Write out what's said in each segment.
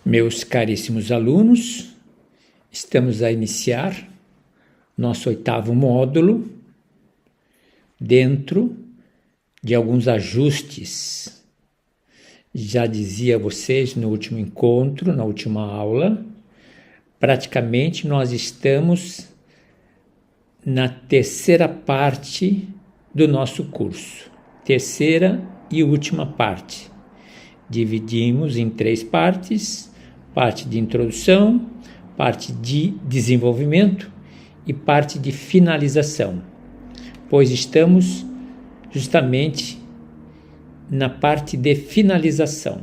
Meus caríssimos alunos, estamos a iniciar nosso 8º módulo dentro de alguns ajustes. Já dizia a vocês no último encontro, na última aula, praticamente nós estamos na terceira parte do nosso curso, terceira e última parte. Dividimos em 3 partes, parte de introdução, parte de desenvolvimento e parte de finalização, pois estamos justamente na parte de finalização.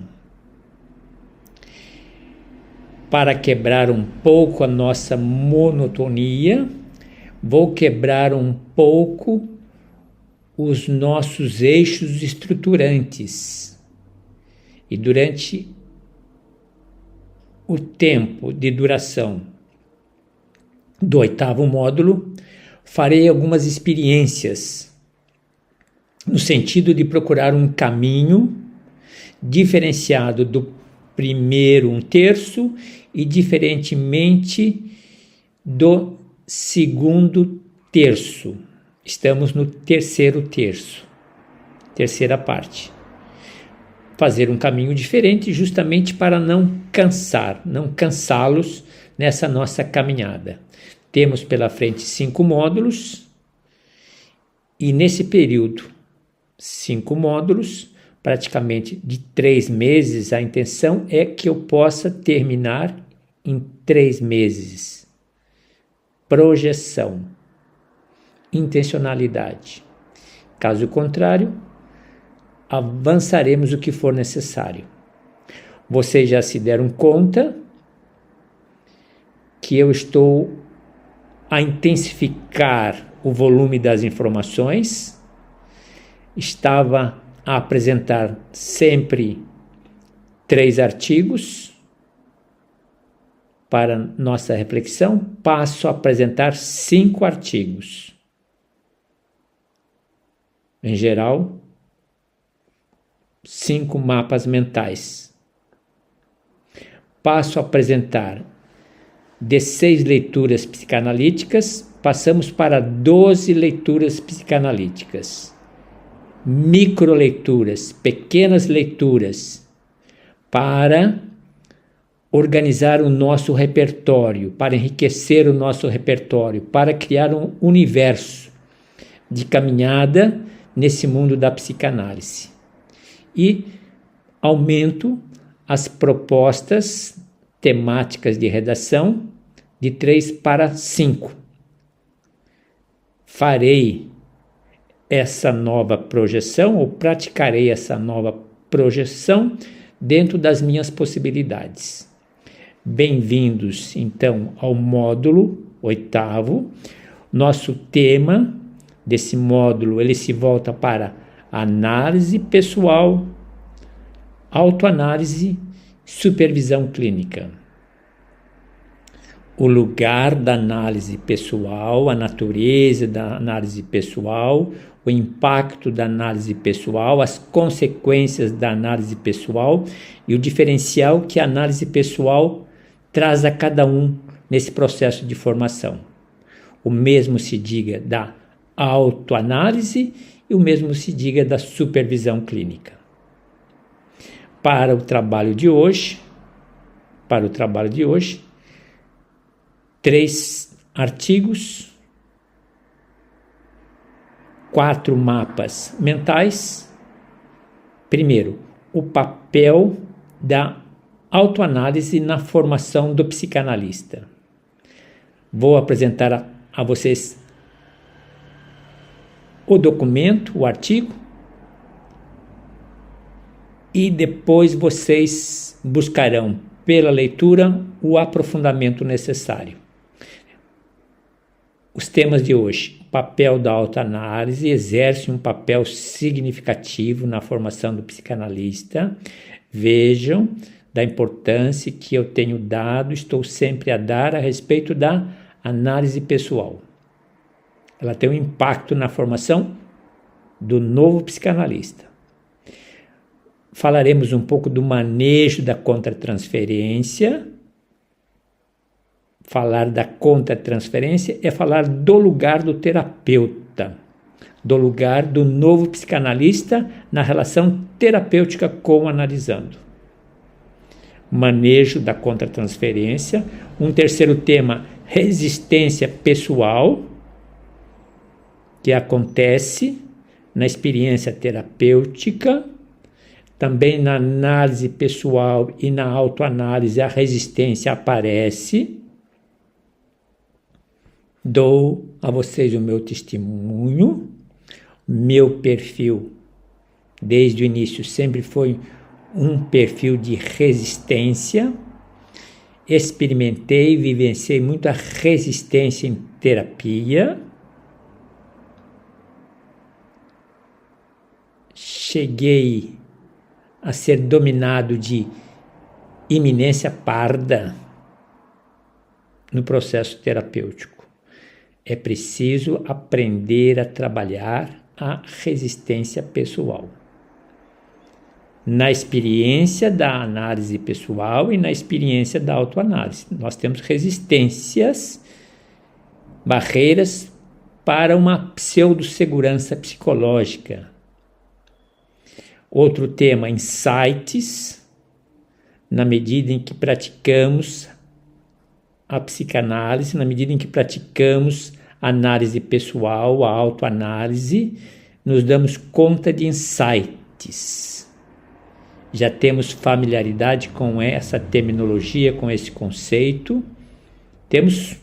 Para quebrar um pouco a nossa monotonia, vou quebrar um pouco os nossos eixos estruturantes. E durante o tempo de duração do 8º módulo, farei algumas experiências no sentido de procurar um caminho diferenciado do primeiro 1/3 e diferentemente do segundo terço. Estamos no terceiro terço, terceira parte. Fazer um caminho diferente justamente para não cansá-los nessa nossa caminhada. Temos pela frente 5 módulos e nesse período, 5 módulos, praticamente de 3 meses, a intenção é que eu possa terminar em 3 meses. Projeção, intencionalidade. Caso contrário, avançaremos o que for necessário. Vocês já se deram conta que eu estou a intensificar o volume das informações, estava a apresentar sempre 3 artigos para nossa reflexão, passo a apresentar 5 artigos. Em geral, 5 mapas mentais. Passo a apresentar de 6 leituras psicanalíticas, passamos para 12 leituras psicanalíticas. Microleituras, pequenas leituras, para organizar o nosso repertório, para enriquecer o nosso repertório, para criar um universo de caminhada nesse mundo da psicanálise. E aumento as propostas temáticas de redação de 3 para 5. Farei essa nova projeção ou praticarei essa nova projeção dentro das minhas possibilidades. Bem-vindos, então, ao módulo 8º. Nosso tema desse módulo, ele se volta para análise pessoal, autoanálise, supervisão clínica. O lugar da análise pessoal, a natureza da análise pessoal, o impacto da análise pessoal, as consequências da análise pessoal e o diferencial que a análise pessoal traz a cada um nesse processo de formação. O mesmo se diga da autoanálise e o mesmo se diga da supervisão clínica. Para o trabalho de hoje, 3 artigos, 4 mapas mentais. Primeiro, o papel da autoanálise na formação do psicanalista. Vou apresentar a vocês o documento, o artigo, e depois vocês buscarão pela leitura o aprofundamento necessário. Os temas de hoje: o papel da autoanálise exerce um papel significativo na formação do psicanalista. Vejam da importância que eu tenho dado, estou sempre a dar a respeito da análise pessoal. Ela tem um impacto na formação do novo psicanalista. Falaremos um pouco do manejo da contratransferência. Falar da contratransferência é falar do lugar do terapeuta, do lugar do novo psicanalista na relação terapêutica com o analisando. Manejo da contratransferência. Um terceiro tema, resistência pessoal, que acontece na experiência terapêutica. Também na análise pessoal e na autoanálise a resistência aparece. Dou a vocês o meu testemunho. Meu perfil, desde o início, sempre foi um perfil de resistência. Experimentei, vivenciei muita resistência em terapia. Cheguei a ser dominado de iminência parda no processo terapêutico. É preciso aprender a trabalhar a resistência pessoal. Na experiência da análise pessoal e na experiência da autoanálise. Nós temos resistências, barreiras para uma pseudo-segurança psicológica. Outro tema, insights, na medida em que praticamos a psicanálise, na medida em que praticamos a análise pessoal, a autoanálise, nos damos conta de insights. Já temos familiaridade com essa terminologia, com esse conceito, temos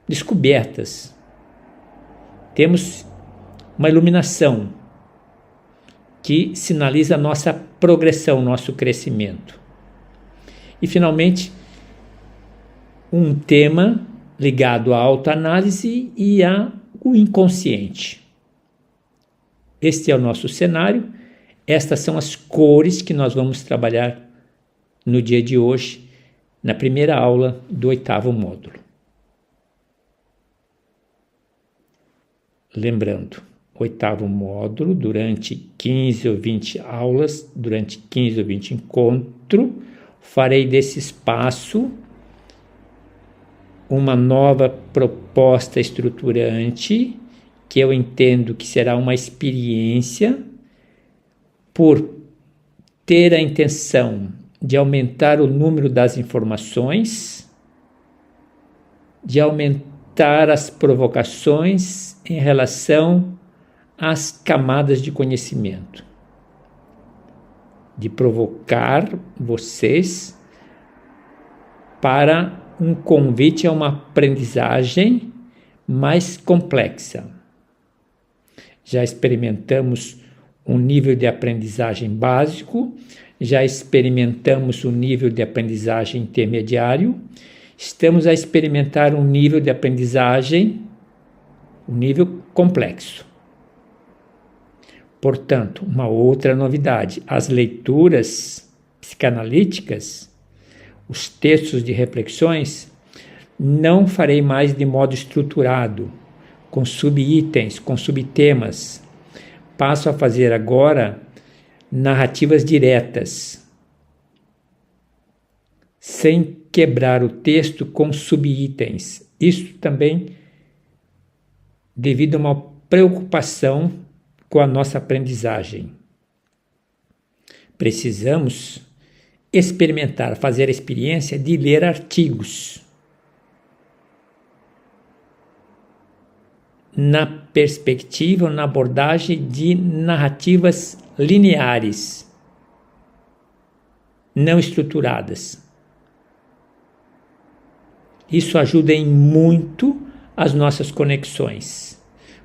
descobertas, temos uma iluminação que sinaliza a nossa progressão, nosso crescimento. E, finalmente, um tema ligado à autoanálise e ao inconsciente. Este é o nosso cenário. Estas são as cores que nós vamos trabalhar no dia de hoje, na primeira aula do 8º módulo. Lembrando, 8º módulo, durante 15 ou 20 aulas, durante 15 ou 20 encontros, farei desse espaço uma nova proposta estruturante, que eu entendo que será uma experiência por ter a intenção de aumentar o número das informações, de aumentar as provocações em relação às camadas de conhecimento, de provocar vocês para um convite a uma aprendizagem mais complexa. Já experimentamos um nível de aprendizagem básico, já experimentamos um nível de aprendizagem intermediário, estamos a experimentar um nível de aprendizagem, um nível complexo. Portanto, uma outra novidade, as leituras psicanalíticas, os textos de reflexões, não farei mais de modo estruturado, com subitens, com subtemas. Passo a fazer agora narrativas diretas, sem quebrar o texto com subitens. Isso também devido a uma preocupação com a nossa aprendizagem. Precisamos experimentar, fazer a experiência de ler artigos na perspectiva, na abordagem de narrativas lineares, não estruturadas. Isso ajuda em muito as nossas conexões,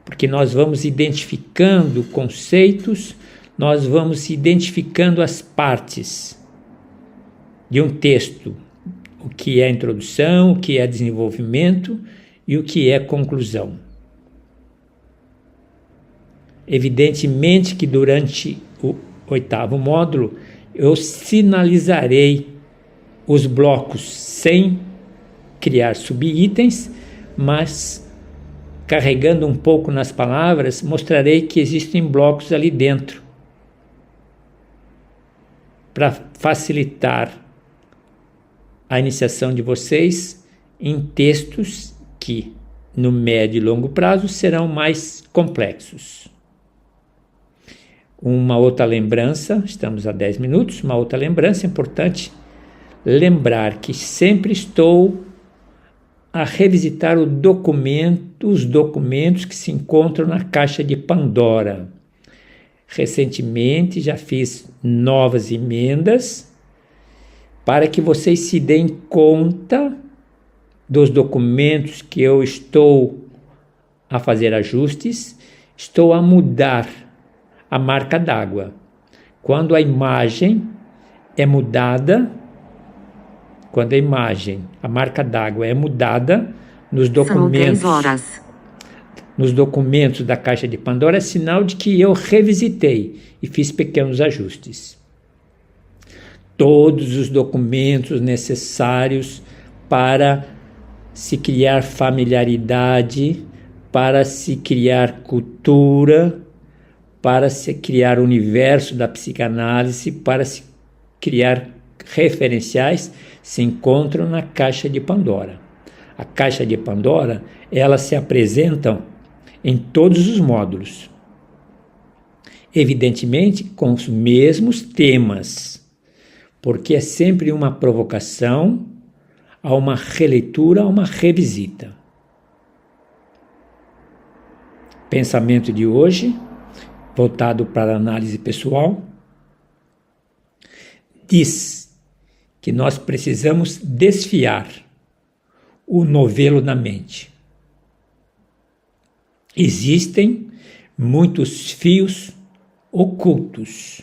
porque nós vamos identificando conceitos, nós vamos identificando as partes de um texto, o que é introdução, o que é desenvolvimento e o que é conclusão. Evidentemente que durante o 8º módulo eu sinalizarei os blocos sem criar subitens, mas carregando um pouco nas palavras, mostrarei que existem blocos ali dentro. para facilitar a iniciação de vocês em textos que, no médio e longo prazo, serão mais complexos. Uma outra lembrança, estamos a 10 minutos, uma outra lembrança importante, lembrar que sempre estou a revisitar os documentos que se encontram na caixa de Pandora. Recentemente já fiz novas emendas para que vocês se deem conta dos documentos que eu estou a fazer ajustes, estou a mudar a marca d'água. Quando a imagem é mudada, a marca d'água é mudada nos documentos, nos documentos da caixa de Pandora, é sinal de que eu revisitei e fiz pequenos ajustes. Todos os documentos necessários para se criar familiaridade, para se criar cultura, para se criar o universo da psicanálise, para se criar referenciais, se encontram na caixa de Pandora. A caixa de Pandora, elas se apresentam em todos os módulos, evidentemente com os mesmos temas, porque é sempre uma provocação a uma releitura, a uma revisita. Pensamento de hoje, voltado para a análise pessoal, diz que nós precisamos desfiar o novelo na mente. Existem muitos fios ocultos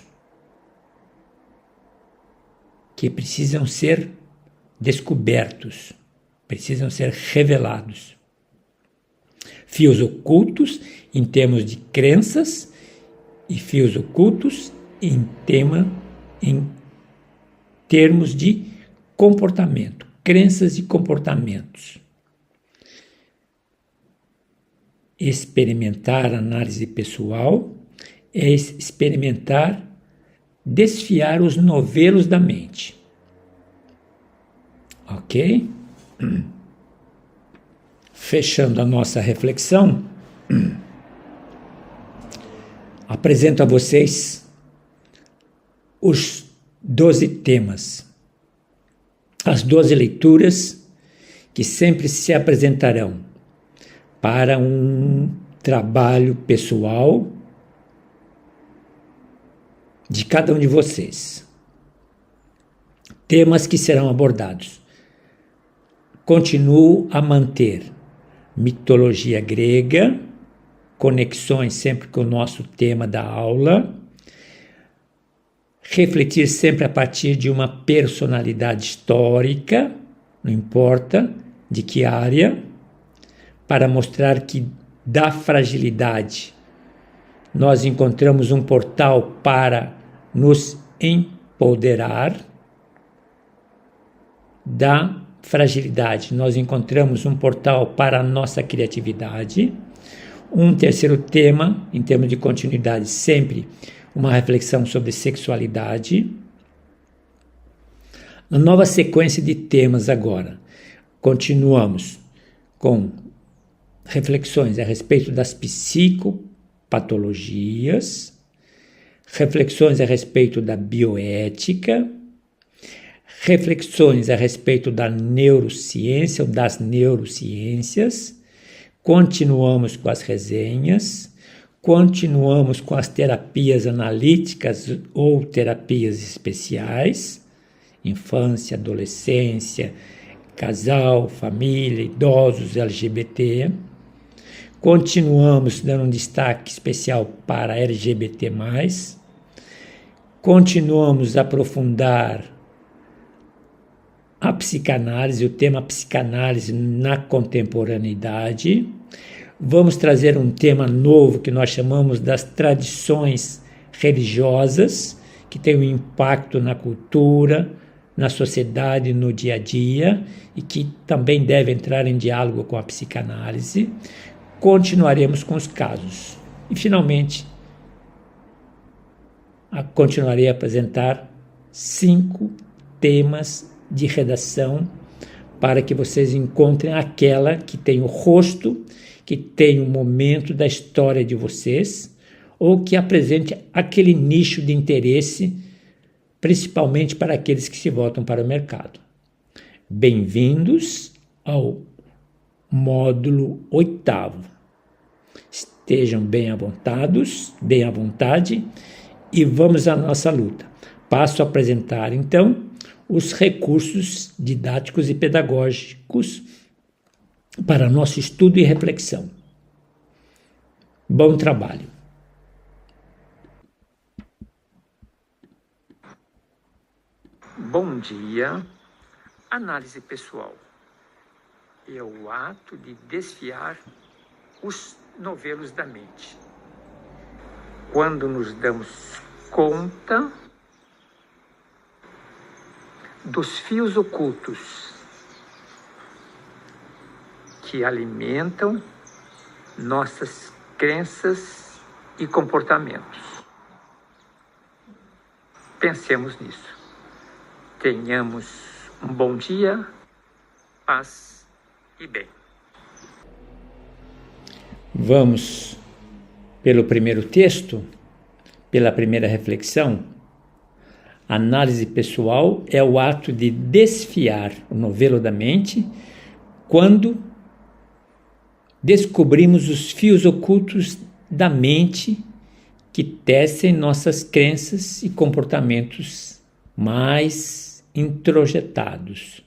que precisam ser descobertos, precisam ser revelados. Fios ocultos em termos de crenças e fios ocultos em termos de comportamento, crenças e comportamentos. Experimentar análise pessoal é experimentar desfiar os novelos da mente. Ok? Fechando a nossa reflexão, apresento a vocês os 12 temas, as 12 leituras que sempre se apresentarão para um trabalho pessoal de cada um de vocês. Temas que serão abordados. Continuo a manter mitologia grega, conexões sempre com o nosso tema da aula, refletir sempre a partir de uma personalidade histórica, não importa de que área, para mostrar que da fragilidade nós encontramos um portal para nos empoderar. Da fragilidade nós encontramos um portal para a nossa criatividade. Um terceiro tema, em termos de continuidade, sempre uma reflexão sobre sexualidade. Na nova sequência de temas agora, continuamos com reflexões a respeito das psicopatologias, reflexões a respeito da bioética, reflexões a respeito da neurociência ou das neurociências. Continuamos com as resenhas, continuamos com as terapias analíticas ou terapias especiais, infância, adolescência, casal, família, idosos, LGBT. Continuamos dando um destaque especial para LGBT+. Continuamos a aprofundar a psicanálise, o tema psicanálise na contemporaneidade. Vamos trazer um tema novo que nós chamamos das tradições religiosas, que tem um impacto na cultura, na sociedade, no dia a dia, e que também deve entrar em diálogo com a psicanálise. Continuaremos com os casos. E, finalmente, continuarei a apresentar 5 temas de redação para que vocês encontrem aquela que tem o rosto, que tem o momento da história de vocês, ou que apresente aquele nicho de interesse, principalmente para aqueles que se voltam para o mercado. Bem-vindos ao módulo 8º. Estejam bem à vontade e vamos à nossa luta. Passo a apresentar, então, os recursos didáticos e pedagógicos para nosso estudo e reflexão. Bom trabalho! Bom dia. Análise pessoal é o ato de desfiar os novelos da mente. Quando nos damos conta dos fios ocultos que alimentam nossas crenças e comportamentos. Pensemos nisso. Tenhamos um bom dia, paz e bem. Vamos pelo primeiro texto, pela primeira reflexão. Análise pessoal é o ato de desfiar o novelo da mente quando descobrimos os fios ocultos da mente que tecem nossas crenças e comportamentos mais introjetados.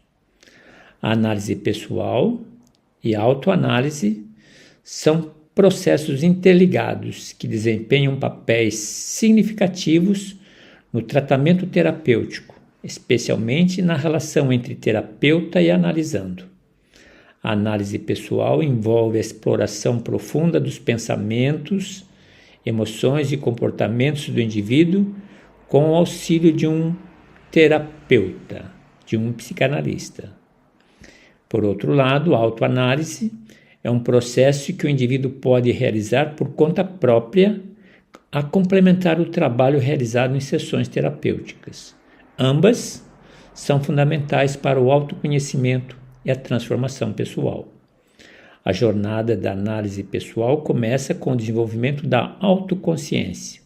A análise pessoal e a autoanálise são processos interligados que desempenham papéis significativos no tratamento terapêutico, especialmente na relação entre terapeuta e analisando. A análise pessoal envolve a exploração profunda dos pensamentos, emoções e comportamentos do indivíduo com o auxílio de um terapeuta, de um psicanalista. Por outro lado, a autoanálise é um processo que o indivíduo pode realizar por conta própria a complementar o trabalho realizado em sessões terapêuticas. Ambas são fundamentais para o autoconhecimento e a transformação pessoal. A jornada da análise pessoal começa com o desenvolvimento da autoconsciência.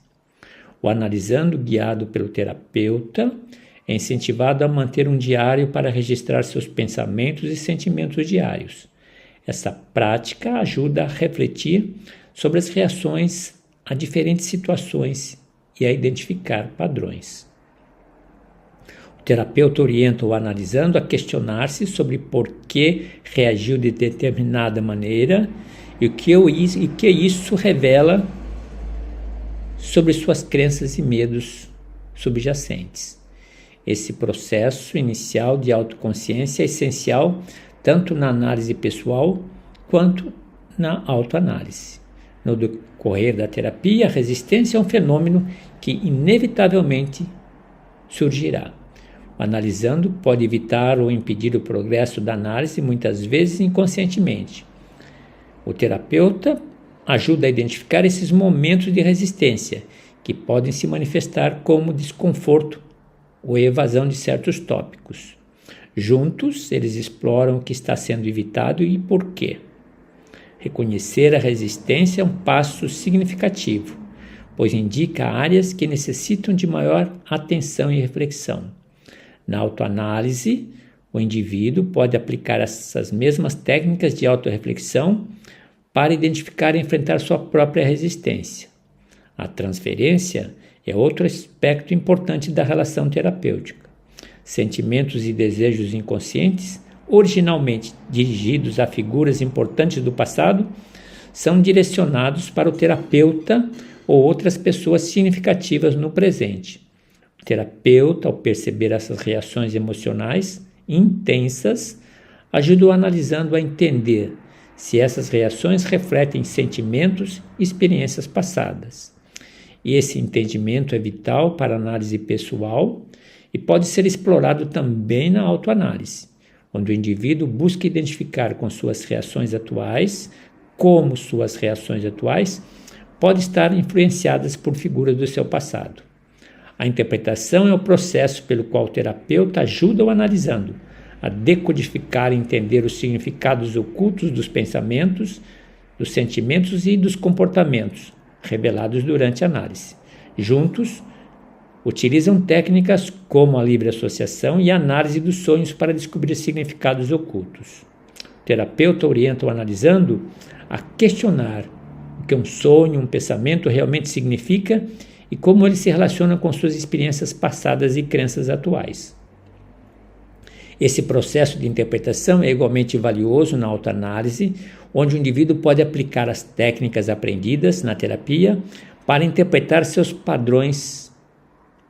O analisando, guiado pelo terapeuta, é incentivado a manter um diário para registrar seus pensamentos e sentimentos diários. Essa prática ajuda a refletir sobre as reações a diferentes situações e a identificar padrões. O terapeuta orienta o analisando a questionar-se sobre por que reagiu de determinada maneira e o que isso revela sobre suas crenças e medos subjacentes. Esse processo inicial de autoconsciência é essencial tanto na análise pessoal quanto na autoanálise. No decorrer da terapia, a resistência é um fenômeno que inevitavelmente surgirá. O analisando pode evitar ou impedir o progresso da análise, muitas vezes inconscientemente. O terapeuta ajuda a identificar esses momentos de resistência, que podem se manifestar como desconforto ou evasão de certos tópicos. Juntos, eles exploram o que está sendo evitado e por quê. Reconhecer a resistência é um passo significativo, pois indica áreas que necessitam de maior atenção e reflexão. Na autoanálise, o indivíduo pode aplicar essas mesmas técnicas de autorreflexão para identificar e enfrentar sua própria resistência. A transferência é outro aspecto importante da relação terapêutica. Sentimentos e desejos inconscientes, originalmente dirigidos a figuras importantes do passado, são direcionados para o terapeuta ou outras pessoas significativas no presente. O terapeuta, ao perceber essas reações emocionais intensas, ajuda o analisando a entender se essas reações refletem sentimentos e experiências passadas. E esse entendimento é vital para a análise pessoal e pode ser explorado também na autoanálise, onde o indivíduo busca identificar com suas reações atuais como suas reações atuais podem estar influenciadas por figuras do seu passado. A interpretação é o processo pelo qual o terapeuta ajuda o analisando a decodificar e entender os significados ocultos dos pensamentos, dos sentimentos e dos comportamentos revelados durante a análise. Juntos, utilizam técnicas como a livre associação e a análise dos sonhos para descobrir significados ocultos. O terapeuta orienta o analisando a questionar o que um sonho, um pensamento realmente significa e como ele se relaciona com suas experiências passadas e crenças atuais. Esse processo de interpretação é igualmente valioso na autoanálise, onde o indivíduo pode aplicar as técnicas aprendidas na terapia para interpretar seus padrões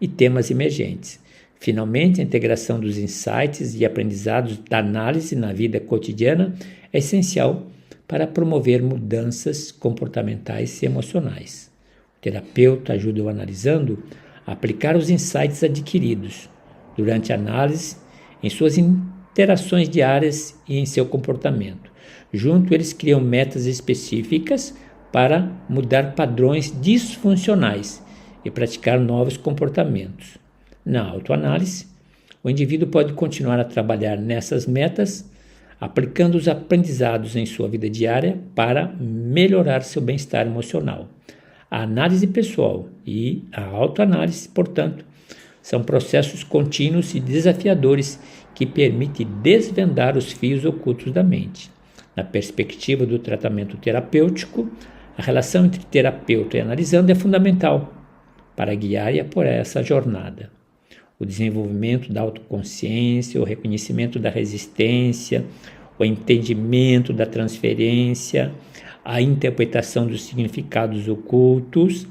e temas emergentes. Finalmente, a integração dos insights e aprendizados da análise na vida cotidiana é essencial para promover mudanças comportamentais e emocionais. O terapeuta ajuda o analisando a aplicar os insights adquiridos durante a análise em suas interações diárias e em seu comportamento. Junto, eles criam metas específicas para mudar padrões disfuncionais e praticar novos comportamentos. Na autoanálise, o indivíduo pode continuar a trabalhar nessas metas, aplicando os aprendizados em sua vida diária para melhorar seu bem-estar emocional. A análise pessoal e a autoanálise, portanto, são processos contínuos e desafiadores que permitem desvendar os fios ocultos da mente. Na perspectiva do tratamento terapêutico, a relação entre terapeuta e analisando é fundamental para guiar e apoiar essa jornada. O desenvolvimento da autoconsciência, o reconhecimento da resistência, o entendimento da transferência, a interpretação dos significados ocultos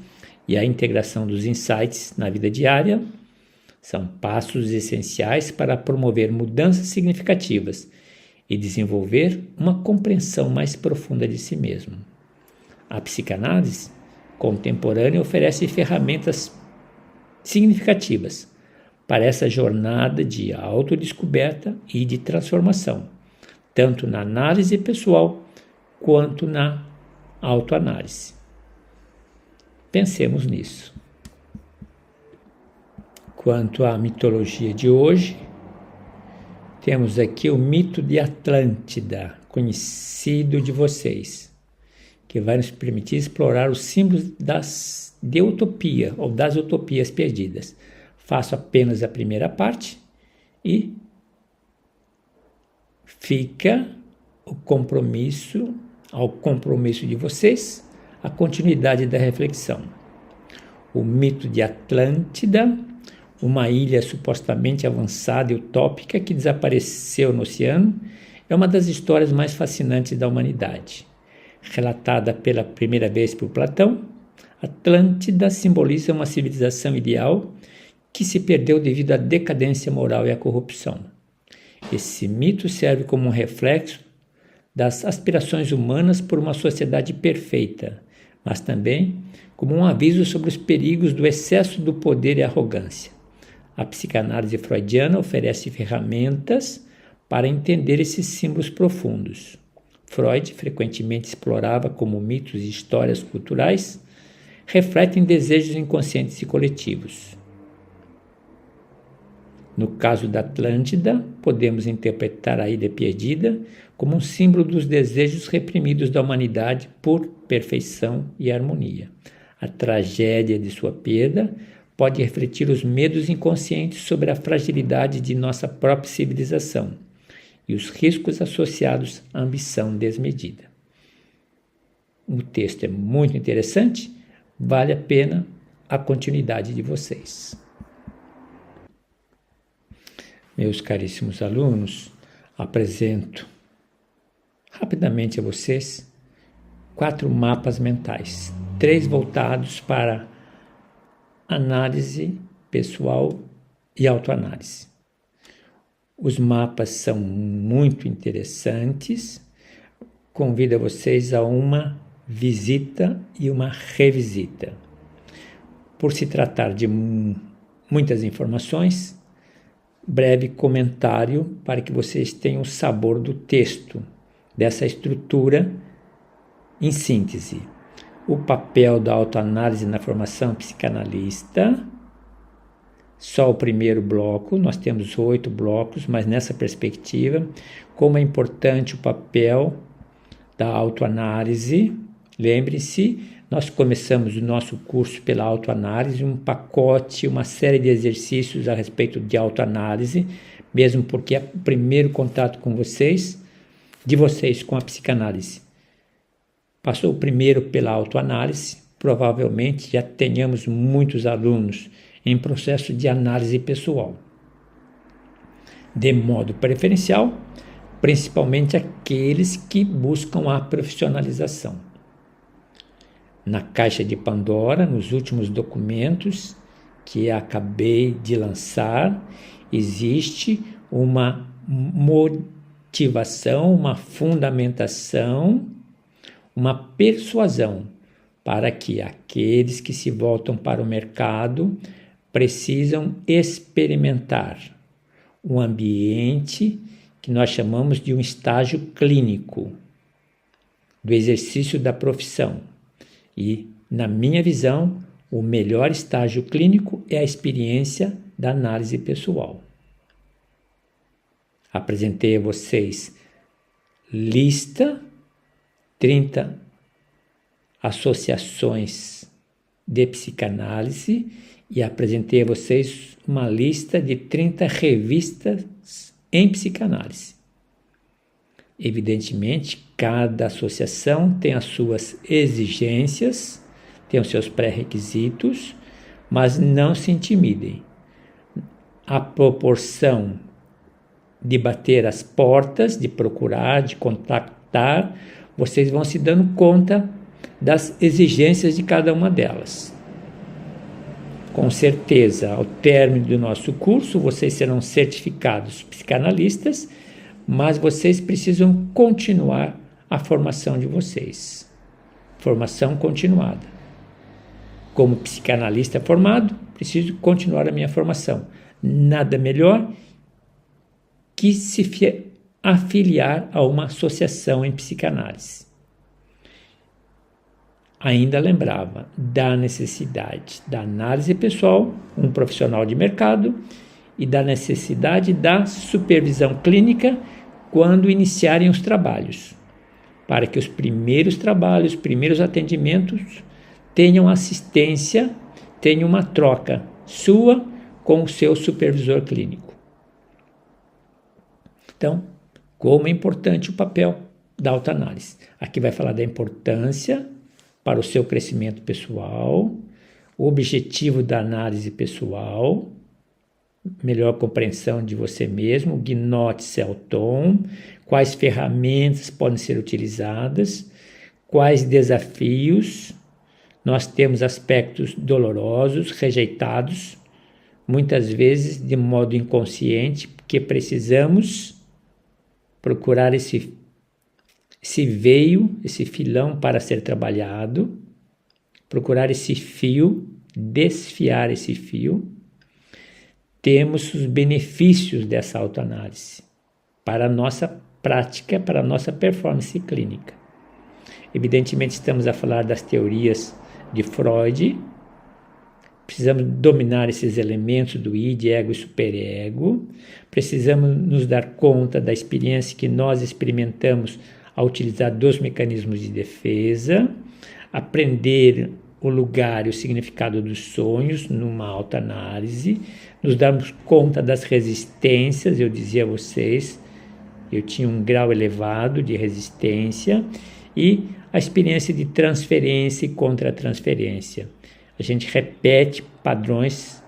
e a integração dos insights na vida diária são passos essenciais para promover mudanças significativas e desenvolver uma compreensão mais profunda de si mesmo. A psicanálise contemporânea oferece ferramentas significativas para essa jornada de autodescoberta e de transformação, tanto na análise pessoal quanto na autoanálise. Pensemos nisso. Quanto à mitologia de hoje, temos aqui o mito de Atlântida, conhecido de vocês, que vai nos permitir explorar os símbolos de utopia ou das utopias perdidas. Faço apenas a primeira parte e fica ao compromisso de vocês, a continuidade da reflexão. O mito de Atlântida, uma ilha supostamente avançada e utópica que desapareceu no oceano, é uma das histórias mais fascinantes da humanidade. Relatada pela primeira vez por Platão, Atlântida simboliza uma civilização ideal que se perdeu devido à decadência moral e à corrupção. Esse mito serve como um reflexo das aspirações humanas por uma sociedade perfeita, mas também como um aviso sobre os perigos do excesso do poder e arrogância. A psicanálise freudiana oferece ferramentas para entender esses símbolos profundos. Freud frequentemente explorava como mitos e histórias culturais refletem desejos inconscientes e coletivos. No caso da Atlântida, podemos interpretar a ilha perdida como um símbolo dos desejos reprimidos da humanidade por perfeição e harmonia. A tragédia de sua perda pode refletir os medos inconscientes sobre a fragilidade de nossa própria civilização e os riscos associados à ambição desmedida. O texto é muito interessante, vale a pena a continuidade de vocês. Meus caríssimos alunos, apresento rapidamente a vocês 4 mapas mentais, 3 voltados para análise pessoal e autoanálise. Os mapas são muito interessantes, convido vocês a uma visita e uma revisita. Por se tratar de muitas informações, breve comentário para que vocês tenham o sabor do texto, dessa estrutura em síntese. O papel da autoanálise na formação psicanalista, só o primeiro bloco, nós temos 8 blocos, mas nessa perspectiva, como é importante o papel da autoanálise. Lembre-se, nós começamos o nosso curso pela autoanálise, um pacote, uma série de exercícios a respeito de autoanálise, mesmo porque é o primeiro contato com vocês, de vocês com a psicanálise. Passou primeiro pela autoanálise, provavelmente já tenhamos muitos alunos em processo de análise pessoal. De modo preferencial, principalmente aqueles que buscam a profissionalização. Na caixa de Pandora, nos últimos documentos que acabei de lançar, existe uma motivação, uma fundamentação, uma persuasão para que aqueles que se voltam para o mercado precisam experimentar um ambiente que nós chamamos de um estágio clínico do exercício da profissão. E, na minha visão, o melhor estágio clínico é a experiência da análise pessoal. Apresentei a vocês lista, 30 associações de psicanálise e apresentei a vocês uma lista de 30 revistas em psicanálise. Evidentemente, cada associação tem as suas exigências, tem os seus pré-requisitos, mas não se intimidem. A proporção de bater as portas, de procurar, de contactar, vocês vão se dando conta das exigências de cada uma delas. Com certeza, ao término do nosso curso, vocês serão certificados psicanalistas, mas vocês precisam continuar a formação de vocês. Formação continuada. Como psicanalista formado, preciso continuar a minha formação. Nada melhor que se afiliar a uma associação em psicanálise. Ainda lembrava da necessidade da análise pessoal, um profissional de mercado, e da necessidade da supervisão clínica quando iniciarem os trabalhos, para que os primeiros trabalhos, os primeiros atendimentos tenham assistência, tenham uma troca sua com o seu supervisor clínico. Então, como é importante o papel da autoanálise. Aqui vai falar da importância para o seu crescimento pessoal, o objetivo da análise pessoal, melhor compreensão de você mesmo, Gnot Selton, quais ferramentas podem ser utilizadas, quais desafios. Nós temos aspectos dolorosos, rejeitados, muitas vezes de modo inconsciente, porque precisamos procurar esse veio, esse filão para ser trabalhado, procurar esse fio, desfiar esse fio. Temos os benefícios dessa autoanálise para a nossa prática, para a nossa performance clínica. Evidentemente, estamos a falar das teorias de Freud. Precisamos dominar esses elementos do id, ego e superego. Precisamos nos dar conta da experiência que nós experimentamos ao utilizar dos mecanismos de defesa, aprender o lugar e o significado dos sonhos numa autoanálise, nos darmos conta das resistências. Eu dizia a vocês, eu tinha um grau elevado de resistência, e a experiência de transferência e contra-transferência. A gente repete padrões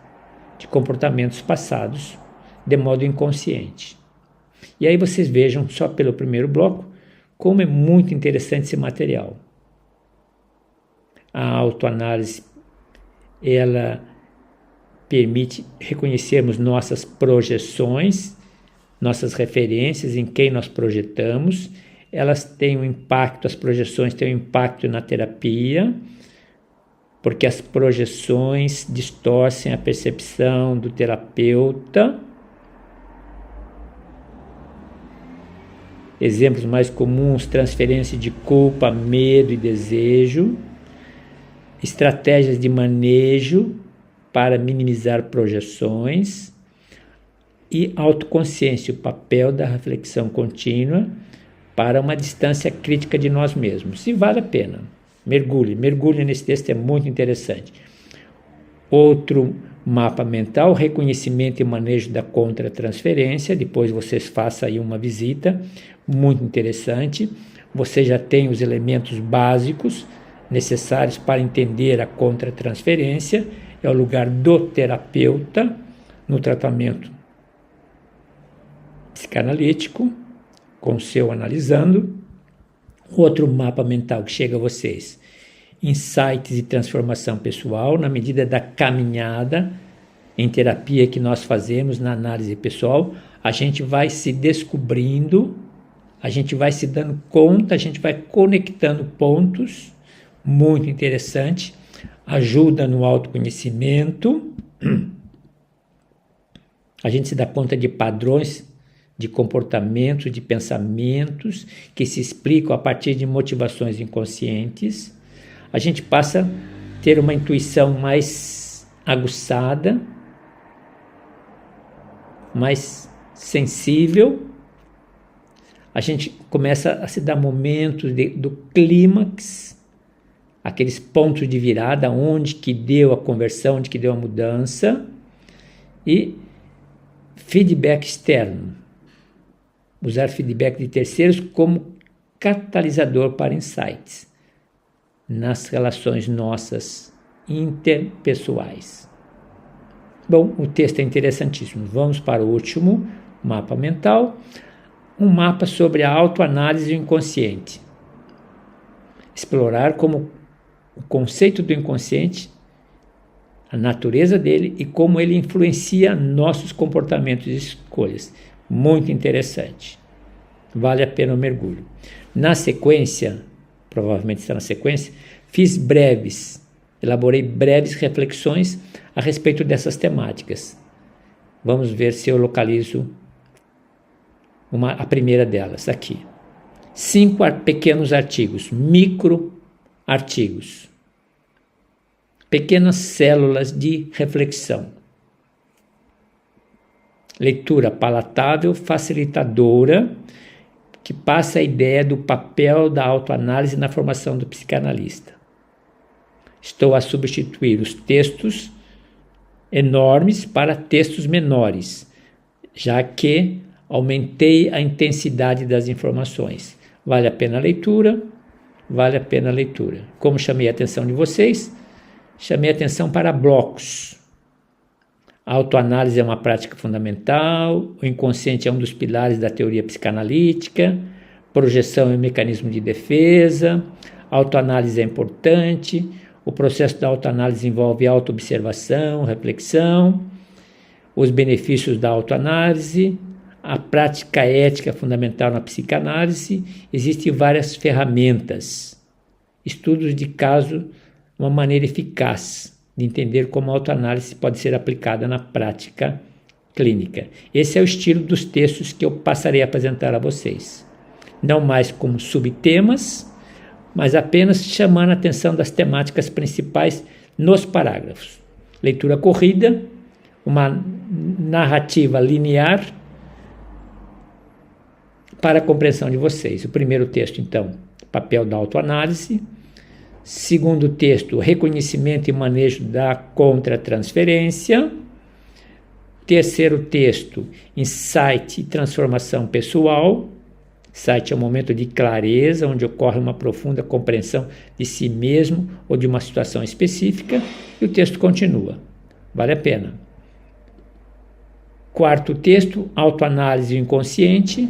de comportamentos passados de modo inconsciente. E aí vocês vejam, só pelo primeiro bloco, como é muito interessante esse material. A autoanálise, ela permite reconhecermos nossas projeções, nossas referências, em quem nós projetamos. Elas têm um impacto, as projeções têm um impacto na terapia, porque as projeções distorcem a percepção do terapeuta. Exemplos mais comuns: transferência de culpa, medo e desejo, estratégias de manejo para minimizar projeções, e autoconsciência, o papel da reflexão contínua para uma distância crítica de nós mesmos. E vale a pena. Mergulhe nesse texto, é muito interessante. Outro mapa mental, reconhecimento e manejo da contratransferência. Depois vocês façam aí uma visita, muito interessante. Você já tem os elementos básicos necessários para entender a contratransferência. É o lugar do terapeuta no tratamento psicanalítico, com o seu analisando. Outro mapa mental que chega a vocês, insights e transformação pessoal, na medida da caminhada em terapia que nós fazemos na análise pessoal, a gente vai se descobrindo, a gente vai se dando conta, a gente vai conectando pontos, muito interessante, ajuda no autoconhecimento, a gente se dá conta de padrões de comportamentos, de pensamentos que se explicam a partir de motivações inconscientes. A gente passa a ter uma intuição mais aguçada, mais sensível. A gente começa a se dar momentos do clímax, aqueles pontos de virada, onde que deu a conversão, onde que deu a mudança, e feedback externo. Usar feedback de terceiros como catalisador para insights nas relações nossas interpessoais. Bom, o texto é interessantíssimo. Vamos para o último mapa mental, um mapa sobre a autoanálise inconsciente. Explorar como o conceito do inconsciente, a natureza dele e como ele influencia nossos comportamentos e escolhas. Muito interessante. Vale a pena o mergulho. Na sequência, provavelmente está na sequência, elaborei breves reflexões a respeito dessas temáticas. Vamos ver se eu localizo a primeira delas aqui. 5 pequenos artigos, micro-artigos, pequenas células de reflexão. Leitura palatável, facilitadora, que passa a ideia do papel da autoanálise na formação do psicanalista. Estou a substituir os textos enormes para textos menores, já que aumentei a intensidade das informações. Vale a pena a leitura, vale a pena a leitura. Como chamei a atenção de vocês? Chamei a atenção para blocos. A autoanálise é uma prática fundamental, o inconsciente é um dos pilares da teoria psicanalítica, projeção é um mecanismo de defesa, a autoanálise é importante, o processo da autoanálise envolve autoobservação, reflexão, os benefícios da autoanálise, a prática ética fundamental na psicanálise, existem várias ferramentas, estudos de caso, uma maneira eficaz de entender como a autoanálise pode ser aplicada na prática clínica. Esse é o estilo dos textos que eu passarei a apresentar a vocês. Não mais como subtemas, mas apenas chamando a atenção das temáticas principais nos parágrafos. Leitura corrida, uma narrativa linear para a compreensão de vocês. O primeiro texto, então, papel da autoanálise. Segundo texto, reconhecimento e manejo da contratransferência. Terceiro texto, insight e transformação pessoal. Insight é um momento de clareza, onde ocorre uma profunda compreensão de si mesmo ou de uma situação específica. E o texto continua. Vale a pena. Quarto texto, autoanálise inconsciente.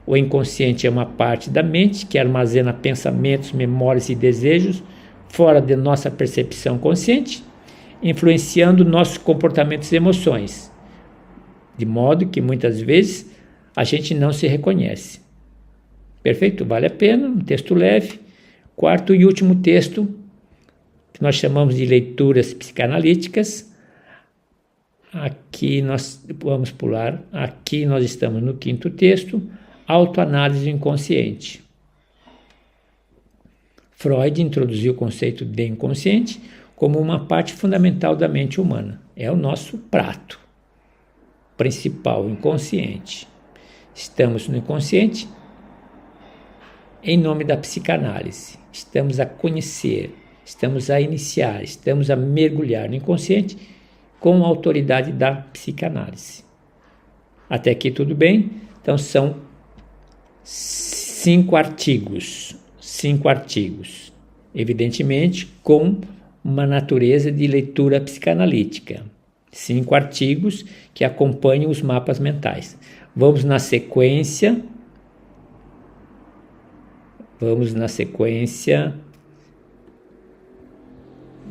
O inconsciente é uma parte da mente que armazena pensamentos, memórias e desejos fora de nossa percepção consciente, influenciando nossos comportamentos e emoções, de modo que muitas vezes a gente não se reconhece. Perfeito? Vale a pena, um texto leve. Quarto e último texto, que nós chamamos de leituras psicanalíticas. Aqui nós vamos pular, aqui nós estamos no quinto texto, autoanálise inconsciente. Freud introduziu o conceito de inconsciente, como uma parte fundamental da mente humana. É o nosso prato principal, o inconsciente. Estamos no inconsciente em nome da psicanálise. Estamos a conhecer, estamos a iniciar, estamos a mergulhar no inconsciente com a autoridade da psicanálise. Até aqui tudo bem? Então são 5 artigos, evidentemente com uma natureza de leitura psicanalítica. 5 artigos que acompanham os mapas mentais. Vamos na sequência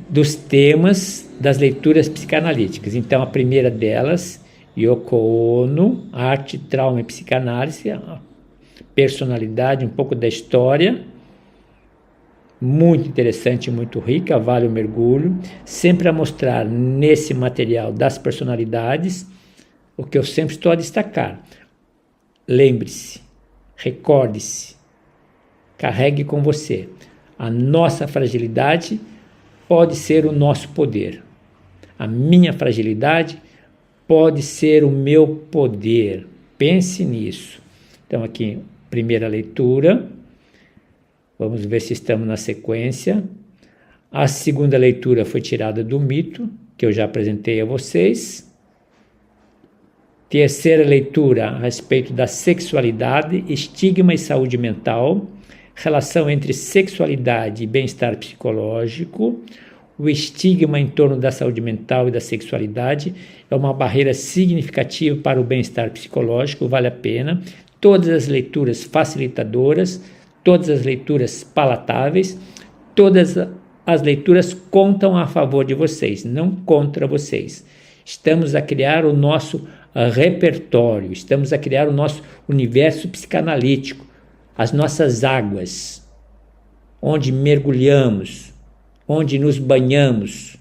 dos temas das leituras psicanalíticas. Então, a primeira delas, Yoko Ono, Arte, Trauma e Psicanálise, a personalidade, um pouco da história, muito interessante, muito rica, vale o mergulho, sempre a mostrar nesse material das personalidades o que eu sempre estou a destacar. Lembre-se, recorde-se, carregue com você. A nossa fragilidade pode ser o nosso poder. A minha fragilidade pode ser o meu poder. Pense nisso. Então, aqui, primeira leitura. Vamos ver se estamos na sequência. A segunda leitura foi tirada do mito, que eu já apresentei a vocês. Terceira leitura a respeito da sexualidade, estigma e saúde mental, relação entre sexualidade e bem-estar psicológico. O estigma em torno da saúde mental e da sexualidade é uma barreira significativa para o bem-estar psicológico, vale a pena. Todas as leituras facilitadoras, todas as leituras palatáveis, todas as leituras contam a favor de vocês, não contra vocês. Estamos a criar o nosso repertório, estamos a criar o nosso universo psicanalítico, as nossas águas, onde mergulhamos, onde nos banhamos,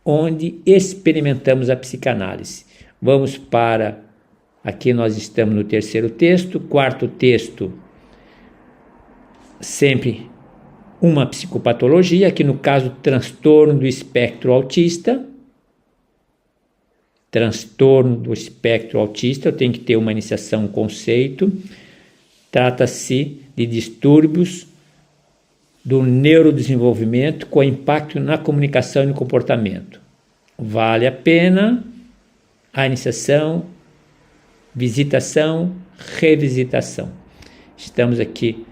onde experimentamos a psicanálise. Vamos para, aqui nós estamos no terceiro texto, quarto texto, sempre uma psicopatologia, aqui no caso transtorno do espectro autista. Transtorno do espectro autista, eu tenho que ter uma iniciação, um conceito. Trata-se de distúrbios do neurodesenvolvimento com impacto na comunicação e no comportamento. Vale a pena a iniciação, visitação, revisitação. Estamos aqui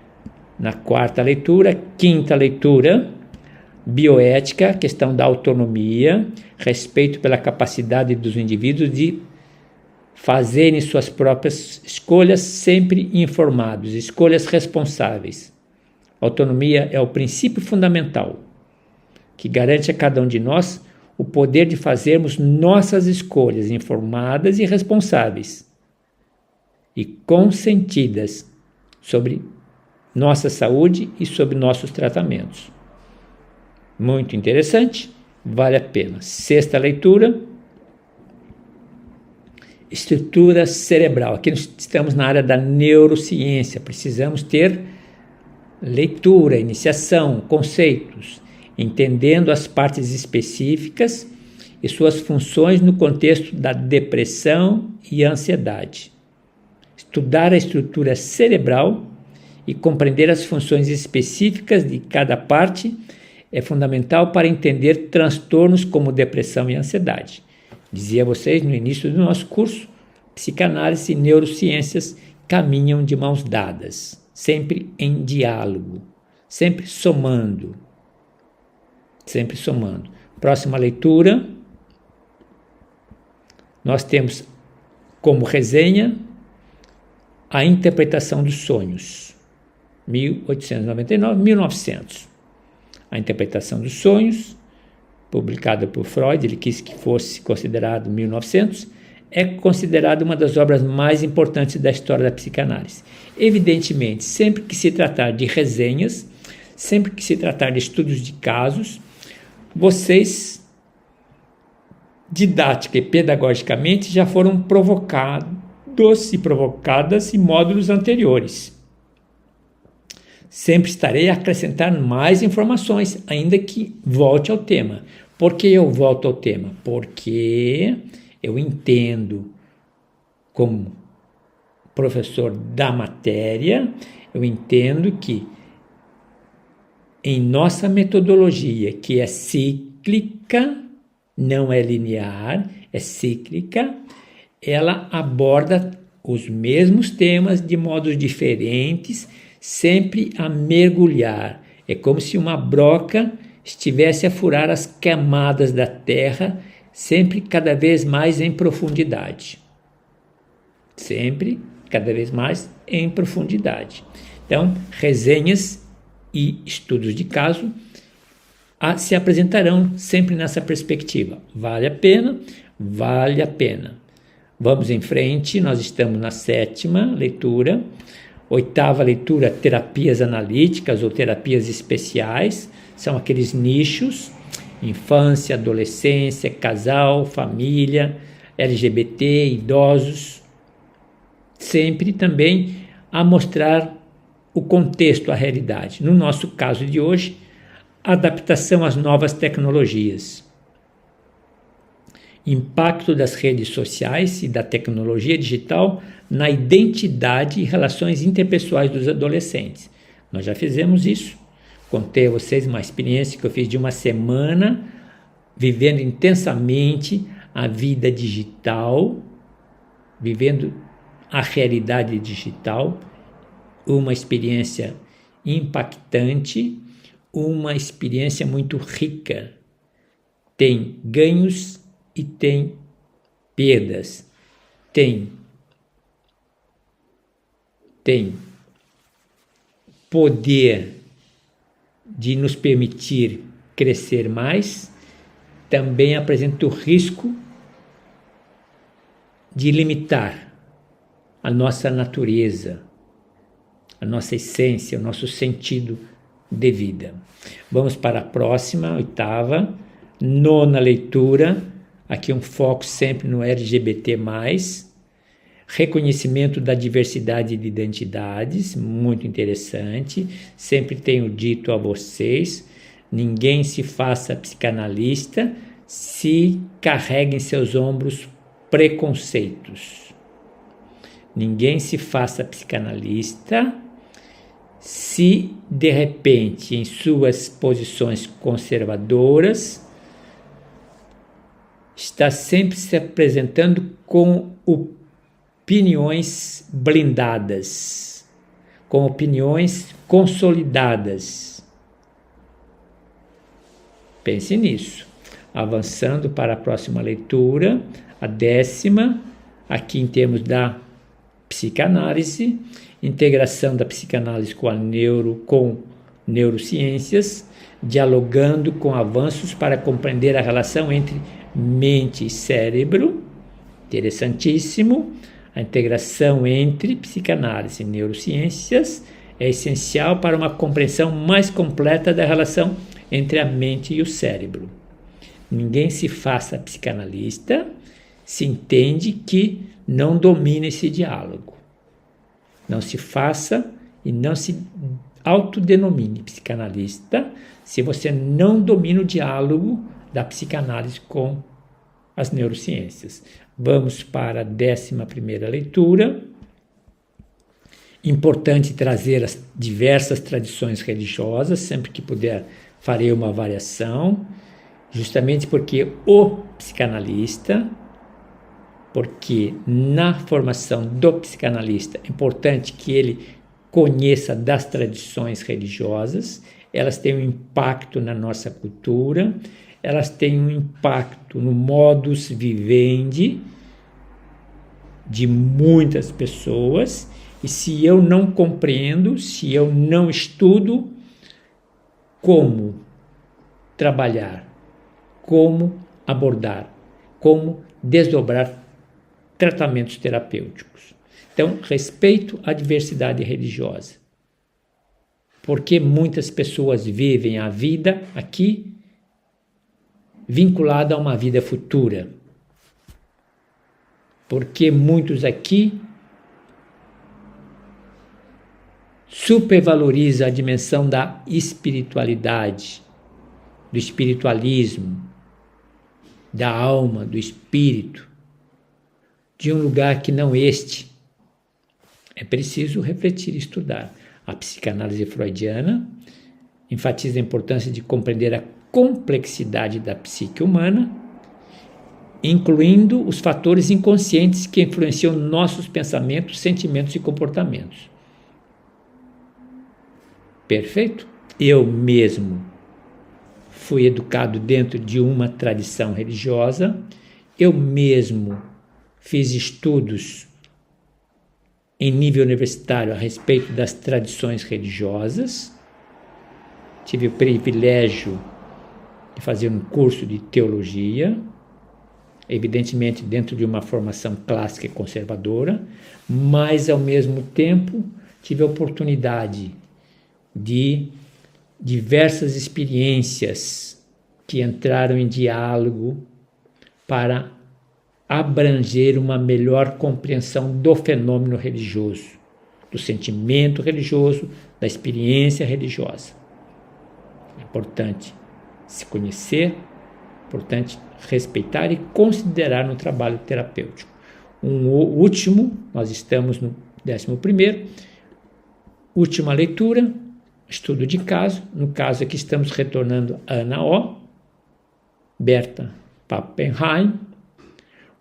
na quarta leitura. Quinta leitura, bioética, questão da autonomia, respeito pela capacidade dos indivíduos de fazerem suas próprias escolhas, sempre informados, escolhas responsáveis. Autonomia é o princípio fundamental que garante a cada um de nós o poder de fazermos nossas escolhas informadas e responsáveis e consentidas sobre nossa saúde e sobre nossos tratamentos. Muito interessante, vale a pena. Sexta leitura, estrutura cerebral. Aqui nós estamos na área da neurociência, precisamos ter leitura, iniciação, conceitos, entendendo as partes específicas e suas funções no contexto da depressão e ansiedade. Estudar a estrutura cerebral e compreender as funções específicas de cada parte é fundamental para entender transtornos como depressão e ansiedade. Dizia a vocês no início do nosso curso, psicanálise e neurociências caminham de mãos dadas, sempre em diálogo, sempre somando. Próxima leitura, nós temos como resenha a interpretação dos sonhos, 1899-1900. A interpretação dos sonhos, publicada por Freud, ele quis que fosse considerado 1900, é considerado uma das obras mais importantes da história da psicanálise. Evidentemente, sempre que se tratar de resenhas, sempre que se tratar de estudos de casos, vocês, didática e pedagogicamente, já foram provocados e provocadas em módulos anteriores. sempre estarei a acrescentar mais informações, ainda que volte ao tema. Por que eu volto ao tema? Porque eu entendo, como professor da matéria, eu entendo que em nossa metodologia, que é cíclica, não é linear, é cíclica, ela aborda os mesmos temas de modos diferentes, sempre a mergulhar. É como se uma broca estivesse a furar as camadas da terra, sempre cada vez mais em profundidade. Sempre cada vez mais em profundidade. Então, resenhas e estudos de caso se apresentarão sempre nessa perspectiva. Vale a pena? Vale a pena. Vamos em frente, nós estamos na 7ª leitura. 8ª leitura, terapias analíticas ou terapias especiais, são aqueles nichos, infância, adolescência, casal, família, LGBT, idosos, sempre também a mostrar o contexto, a realidade. No nosso caso de hoje, adaptação às novas tecnologias. Impacto das redes sociais e da tecnologia digital na identidade e relações interpessoais dos adolescentes. Nós já fizemos isso. Contei a vocês uma experiência que eu fiz de uma semana, vivendo intensamente a vida digital, vivendo a realidade digital, uma experiência impactante, uma experiência muito rica. Tem ganhos e tem perdas. Tem poder de nos permitir crescer mais, também apresenta o risco de limitar a nossa natureza, a nossa essência, o nosso sentido de vida. Vamos para a próxima, 8ª, 9ª leitura, aqui um foco sempre no LGBT+, reconhecimento da diversidade de identidades, muito interessante. Sempre tenho dito a vocês, ninguém se faça psicanalista se carrega em seus ombros preconceitos. Ninguém se faça psicanalista se, de repente, em suas posições conservadoras, está sempre se apresentando com opiniões blindadas, com opiniões consolidadas. Pense nisso. Avançando para a próxima leitura, a 10ª, aqui em termos da psicanálise, integração da psicanálise com neurociências, dialogando com avanços para compreender a relação entre mente e cérebro. Interessantíssimo. A integração entre psicanálise e neurociências é essencial para uma compreensão mais completa da relação entre a mente e o cérebro. Ninguém se faça psicanalista se entende que não domina esse diálogo. Não se faça e não se autodenomine psicanalista se você não domina o diálogo da psicanálise com as neurociências. Vamos para a 11ª leitura. Importante trazer as diversas tradições religiosas, sempre que puder farei uma variação, justamente porque o psicanalista, porque na formação do psicanalista é importante que ele conheça das tradições religiosas, elas têm um impacto na nossa cultura, elas têm um impacto no modus vivendi de muitas pessoas, e se eu não compreendo, se eu não estudo como trabalhar, como abordar, como desdobrar tratamentos terapêuticos. Então, respeito à diversidade religiosa. Porque muitas pessoas vivem a vida aqui vinculada a uma vida futura. Porque muitos aqui supervaloriza a dimensão da espiritualidade, do espiritualismo, da alma, do espírito, de um lugar que não este. É preciso refletir e estudar. A psicanálise freudiana enfatiza a importância de compreender a complexidade da psique humana, incluindo os fatores inconscientes que influenciam nossos pensamentos, sentimentos e comportamentos. Perfeito? Eu mesmo fui educado dentro de uma tradição religiosa, eu mesmo fiz estudos em nível universitário a respeito das tradições religiosas, tive o privilégio de fazer um curso de teologia, evidentemente dentro de uma formação clássica e conservadora, mas ao mesmo tempo tive a oportunidade de diversas experiências que entraram em diálogo para abranger uma melhor compreensão do fenômeno religioso, do sentimento religioso, da experiência religiosa. É importante se conhecer, é importante respeitar e considerar no trabalho terapêutico. Nós estamos no 11º, última leitura, estudo de caso. No caso aqui estamos retornando a Ana O. Berta Pappenheim,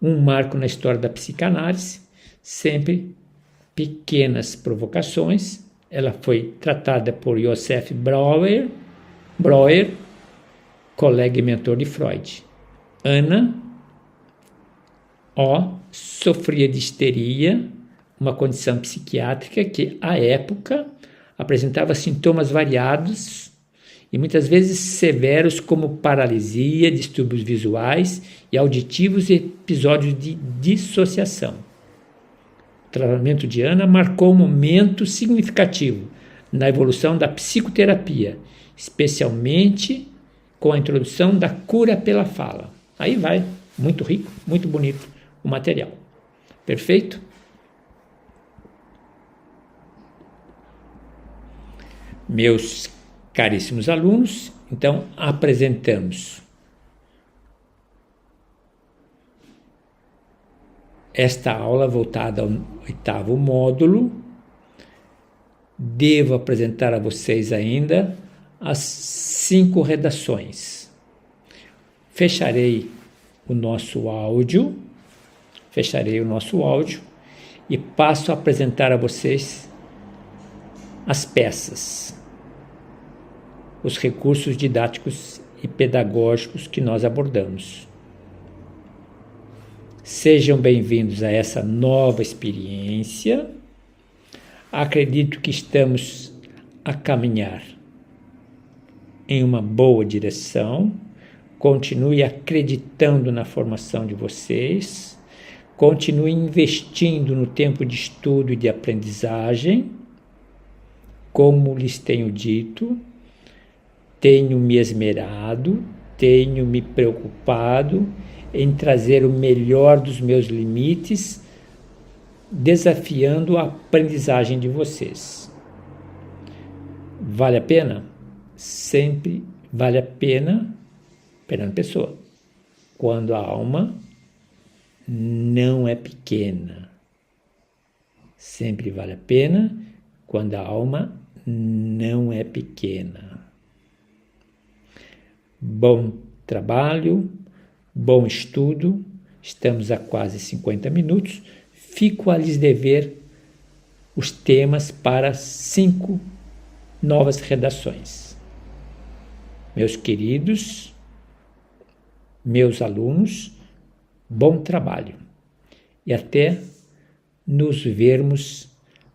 um marco na história da psicanálise, sempre pequenas provocações. Ela foi tratada por Joseph Breuer, colega e mentor de Freud. Ana O sofria de histeria, uma condição psiquiátrica que, à época, apresentava sintomas variados e muitas vezes severos, como paralisia, distúrbios visuais e auditivos e episódios de dissociação. O tratamento de Ana marcou um momento significativo na evolução da psicoterapia, especialmente com a introdução da cura pela fala. Aí vai, muito rico, muito bonito o material. Perfeito? Meus caríssimos alunos, então apresentamos esta aula voltada ao 8º módulo. Devo apresentar a vocês ainda as 5 redações. Fecharei o nosso áudio e passo a apresentar a vocês as peças, os recursos didáticos e pedagógicos que nós abordamos. Sejam bem-vindos a essa nova experiência. Acredito que estamos a caminhar em uma boa direção. Continue acreditando na formação de vocês. Continue investindo no tempo de estudo e de aprendizagem. Como lhes tenho dito, tenho me esmerado, tenho me preocupado em trazer o melhor dos meus limites, desafiando a aprendizagem de vocês. Vale a pena? Sempre vale a pena, Fernando Pessoa, quando a alma não é pequena. Sempre vale a pena quando a alma não é pequena. Bom trabalho, bom estudo. Estamos a quase 50 minutos. Fico a lhes dever os temas para 5 novas redações. Meus queridos, meus alunos, bom trabalho e até nos vermos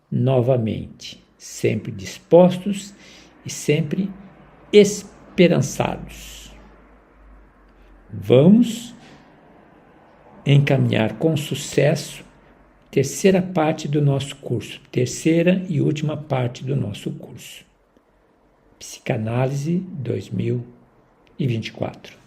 novamente, sempre dispostos e sempre esperançados. Vamos encaminhar com sucesso a terceira parte do nosso curso, terceira e última parte do nosso curso. Psicanálise 2024.